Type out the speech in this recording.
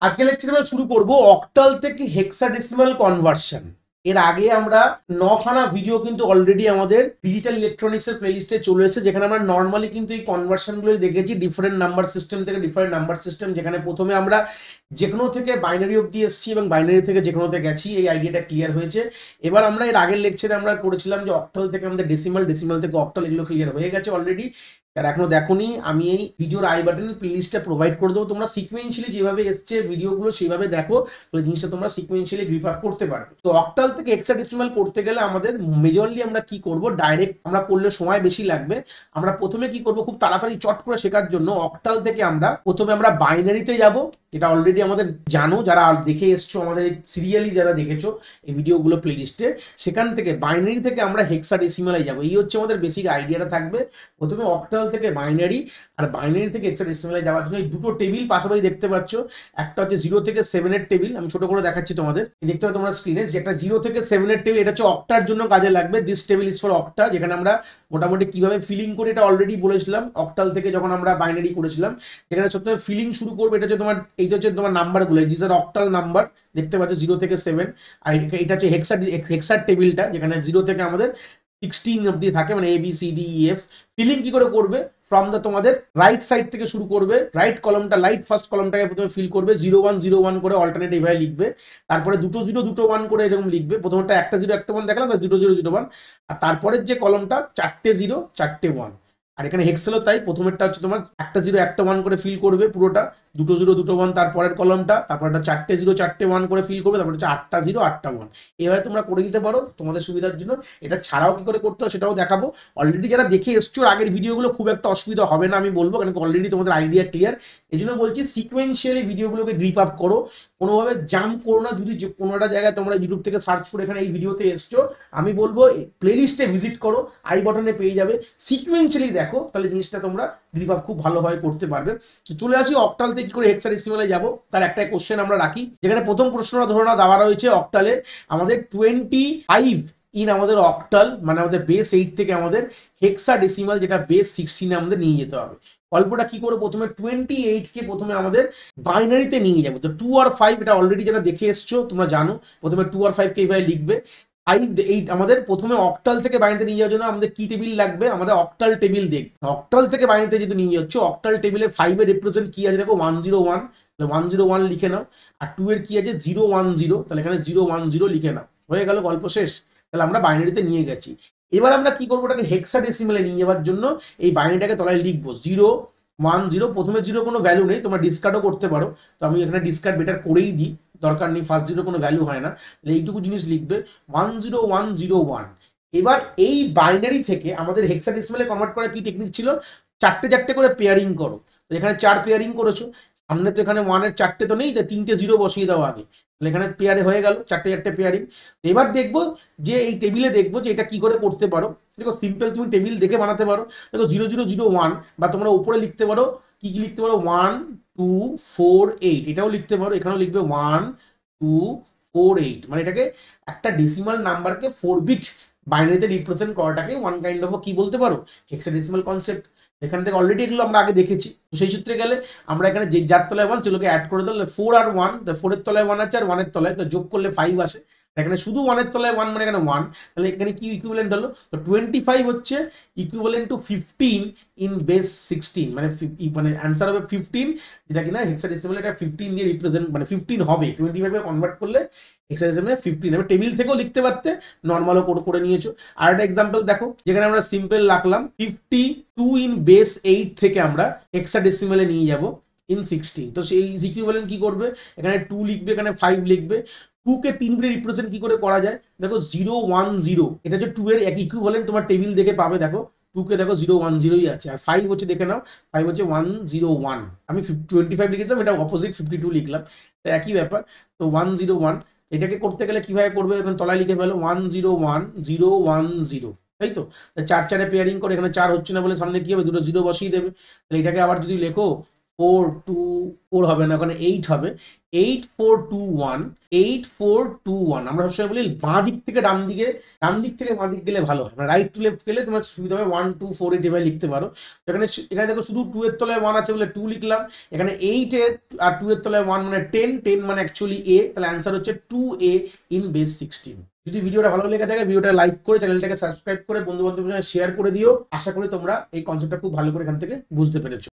আজকে লেকচারে আমরা শুরু করব অক্টাল থেকে হেক্সাডেসিমাল কনভার্সন। এর আগে আমরা 9খানা ভিডিও কিন্তু অলরেডি আমাদের ডিজিটাল ইলেকট্রনিক্স এর প্লেলিস্টে চলে এসেছে, যেখানে আমরা নর্মালি কিন্তু এই কনভার্সন গুলো দেখেছি ডিফারেন্ট নাম্বার সিস্টেম থেকে ডিফারেন্ট নাম্বার সিস্টেম, যেখানে প্রথমে আমরা যেকোনো থেকে বাইনারি অব্দি এসেছি এবং বাইনারি থেকে যেকোনোতে গেছি, এই আইডিয়াটা ক্লিয়ার হয়েছে। এবার আমরা এর আগের লেকচারে আমরা করেছিলাম যে অক্টাল থেকে আমাদের ডেসিমাল, ডেসিমাল থেকে অক্টাল, এগুলো ক্লিয়ার হয়ে গেছে অলরেডি। আর এখনো দেখোনি, আমি এই ভিডিওর আই বাটনের প্লেলিস্টটা প্রোভাইড করে দেবো, তোমরা সিকোয়েন্সিয়ালি যেভাবে এসছে ভিডিওগুলো সেইভাবে দেখো, তাহলে জিনিসটা তোমরা সিকোয়েন্সিয়ালি গ্রিপ আপ করতে পারবে। তো অক্টাল থেকে হেক্সাডেসিমাল করতে গেলে আমাদের মেজরলি আমরা কি করব, ডাইরেক্ট আমরা করলে সময় বেশি লাগবে। আমরা প্রথমে কি করব, খুব তাড়াতাড়ি চট করে শেখার জন্য অক্টাল থেকে আমরা প্রথমে বাইনারিতে যাব, যেটা অলরেডি আমাদের জানো, যারা দেখে এসছো আমাদের এই সিরিয়ালি যারা দেখেছো এই ভিডিওগুলো প্লেলিস্টে, সেখান থেকে বাইনারি থেকে আমরা হেক্সাডেসিমালে যাব। এই হচ্ছে আমাদের বেসিক আইডিয়াটা থাকবে। প্রথমে অক্টাল থেকে বাইনারি, আর বাইনারি থেকে হেক্সাডেসিমালে যাওয়ার জন্য এই দুটো টেবিল পাশাপাশি দেখতে পাচ্ছ। একটা হচ্ছে 0 থেকে 7 এর টেবিল, আমি ছোট করে দেখাচ্ছি তোমাদের, দেখতে পাচ্ছ তোমরা স্ক্রিনে যে একটা 0 থেকে 7 এর টেবিল, এটা হচ্ছে অক্টার জন্য কাজে লাগবে। This table is for octa, যেখানে আমরা মোটামুটি কিভাবে ফিলিং করি এটা অলরেডি বলেছিলাম অক্টাল থেকে যখন আমরা বাইনারি করেছিলাম। যেখানে সবসময় ফিলিং শুরু করবে, এটা হচ্ছে তোমার, এইটা হচ্ছে তোমার নাম্বারগুলো, দিস আর অক্টাল নাম্বার, দেখতে পাচ্ছ 0 থেকে 7। আর এটা হচ্ছে হেক্সার টেবিলটা, যেখানে 0 থেকে আমাদের 16 অব্দি থাকে, মানে ABCDEF। ফিলিং কি করে করবে, ফ্রম দ্য তোমাদের রাইট সাইড থেকে শুরু করবে, রাইট কলমটা, রাইট ফার্স্ট কলমটাকে প্রথমে ফিল করবে, 0 1 0 1 করে অল্টারনেট এইভাবে লিখবে। তারপরে দুটো 0 দুটো 1 করে এরকম লিখবে। প্রথমটা একটা 0 একটা 1 দেখালাম, 0 0 0 1। আর তারপরের যে কলমটা 4টে 0 4টে 1। আর এখানে হেক্সেলও তাই, প্রথমেরটা হচ্ছে তোমার একটা 0 একটা 1 করে ফিল করবে পুরোটা, দুটো 0 দুটো 1, তারপরের কলমটা, তারপর একটা 4টে 0 4টে 1 করে ফিল করবে, তারপর হচ্ছে 8টা 0 8টা 1। এভাবে তোমরা করে দিতে পারো তোমাদের সুবিধার জন্য। এটা ছাড়াও কি করে করতে হয় সেটাও দেখাবো। অলরেডি যারা দেখে এসছো আগের ভিডিওগুলো, খুব একটা অসুবিধা হবে না আমি বলবো, কারণ অলরেডি তোমাদের আইডিয়া ক্লিয়ার। এই জন্য বলছি সিকোয়েন্সিয়ালি ভিডিওগুলোকে গ্রিপ আপ করো, কোনোভাবে জাম্প করো না। যদি কোনো একটা জায়গায় তোমরা ইউটিউব থেকে সার্চ করে এখানে এই ভিডিওতে এসছো, আমি বলবো প্লেলিস্টে ভিজিট করো, আই বাটনে পেয়ে যাবে, সিকোয়েন্সিয়ালি দেখো, তাহলে জিনিসটা তোমরা গ্রিপ আপ খুব ভালোভাবে করতে পারবে। চলে আসি অক্টাল থেকে কি করে হেক্সাডেসিমালে যাব, তার একটা কোশ্চেন আমরা রাখি, যেখানে প্রথম প্রশ্নটা ধরে না দেওয়া রয়েছে অক্টালে আমাদের 25 ইন আমাদের অক্টাল, মানে আমাদের বেস 8 থেকে আমাদের হেক্সাডেসিমাল যেটা বেস 16 আমাদের নিয়ে যেতে হবে। গল্পটা কি করে, প্রথমে 28 কে প্রথমে আমাদের বাইনারিতে নিয়ে যাবো। তো 2 আর 5 এটা অলরেডি যারা দেখে এসছো তোমরা জানো, প্রথমে 2 আর 5 কে এইভাবে লিখবে। 5 8 আমাদের প্রথমে অক্টাল থেকে বাইনারিতে নিয়ে যাওয়ার জন্য আমাদের কি টেবিল লাগবে, আমাদের অক্টাল টেবিল দেখ। অক্টাল থেকে বাইনারিতে যদি নিয়ে যাচ্ছ, অক্টাল টেবিলে 5 এর রিপ্রেজেন্ট কি আছে দেখো, 101, 101 লিখে নাও। আর 2 এর কি আছে 010, তাহলে এখানে 010 লিখে নাও, হয়ে গেল, গল্প শেষ। তাহলে আমরা বাইনারিতে নিয়ে গেছি। এবার আমরা কি করবো, ওটাকে হেক্সাডেসিমালে নিয়ে যাওয়ার জন্য এই বাইনারিটাকে তলায় লিখবো 0 1 0। প্রথমে 0 কোনো ভ্যালু নেই, তোমরা ডিসকার্ডও করতে পারো, তো আমি এখানে ডিসকার্ড বেটার করেই দিই, দরকার নেই, ফার্স্ট 0 কোনো ভ্যালু হয় না। তাহলে এইটুকু জিনিস লিখবে 10101। এবার এই বাইনারি থেকে আমাদের হেক্সাডেসিমালে কনভার্ট করার কি টেকনিক ছিল, চারটে চারটে করে পেয়ারিং করো। তো এখানে 4 পেয়ারিং করেছো, সামনে তো এখানে 1 এর 4টে তো নেই, তাই 3টে 0 বসিয়ে দাও আগে, তাহলে এখানে পেয়ারে হয়ে গেল 4টে 4টে পেয়ারিং। এবার দেখবো যে এই টেবিলে দেখবো যে এটা কি করে করতে পারো। দেখো সিম্পল, তুমি টেবিল দেখে বানাতে পারো। দেখো 0 0 0 1, বা তোমরা উপরে লিখতে পারো, কি কি লিখতে পারো, 1 2 4 8, এটাও লিখতে পারো। এখানেও লিখবে 1 2 4 8, মানে এটাকে একটা ডেসিমাল নাম্বারকে 4 বিট বাইনারিতে রিপ্রেজেন্ট করাটাকে ওয়ান কাইন্ড অফ কি বলতে পারো, হেক্সাডেসিমাল কনসেপ্ট। এখান থেকে অলরেডি এগুলো আমরা আগে দেখেছি। তো সেই সূত্রে গেলে আমরা এখানে যে যার তলায় 1 সেগুলোকে অ্যাড করে দিলে 4 আর 1, 4 এর তলায় 1 আছে আর 1 এর তলায়, তো যোগ করলে 5 আসে। এখানে শুধু 1 এর তলায় 1, মানে এখানে 1, তাহলে এখানে কি ইকুইভ্যালেন্ট হলো, তো 25 হচ্ছে ইকুইভ্যালেন্ট টু 15 ইন বেস 16, মানে অ্যান্সার হবে 15, যেটা কিনা হেক্সাডেসিমালে এটা 15 দিয়ে রিপ্রেজেন্ট, মানে 15 হবে, 25 এ কনভার্ট করলে হেক্সাডেসিমালে 15 হবে। টেবিল থেকেও লিখতে পারতে, নর্মালও করে নিয়েছো। আর একটা এক্সাম্পল দেখো, যেখানে আমরা সিম্পল রাখলাম 52 ইন বেস 8 থেকে আমরা হেক্সাডেসিমালে নিয়ে যাব ইন 16। তো সেই ইকুইভ্যালেন্ট কি করবে, এখানে 2 লিখবে, এখানে 5 লিখবে। 2 কে 3 দিয়ে রিপ্রেজেন্ট কি করে করা যায়, দেখো 0 1 0, এটা হচ্ছে 2 এর এক ইকুইভ্যালেন্ট, তোমার টেবিল দেখে পাবে। দেখো 2 কে দেখো 0 1 0ই আছে, আর 5 হচ্ছে দেখে নাও, 5 হচ্ছে 101। আমি 25 লিখেছিলাম, এটা অপোজিট 52 লিখলাম, তো একই ব্যাপার। তো 101 এটাকে করতে গেলে কিভাবে করবে, এখানে তলায় লিখে ফেলো 101 010, তাই তো। 4 4 পেয়ারিং করে, এখানে 4 হচ্ছে না বলে সামনে কি হবে, দুটো 0 বসিয়ে দেবে। তাহলে এটাকে আবার যদি লেখো 4 হবে না, ওখানে 8 হবে। 8421, 8421। আমরা সবসময় বলি বাঁ দিক থেকে ডান থেকে বাঁ দিক গেলে ভালো হয়, মানে রাইট টু লেফট গেলে তোমার সুবিধা হবে 1248 এভাবে লিখতে পারো। এখানে এখানে দেখো শুধু 2 এর তলায় 1 আছে বলে 2 লিখলাম, এখানে 8 এর আর 2 এর তলায় 1 মানে 10, 10 মানে অ্যাকচুয়ালি এ, তাহলে অ্যান্সার হচ্ছে 2A ইন বেস 16। যদি ভিডিওটা ভালো লেগে থাকে ভিডিওটা লাইক করে চ্যানেলটাকে সাবস্ক্রাইব করে বন্ধু বান্ধবের সঙ্গে শেয়ার করে দিও। আশা করি তোমরা এই কনসেপ্টটা খুব ভালো করে এখান থেকে বুঝতে পেরেছো।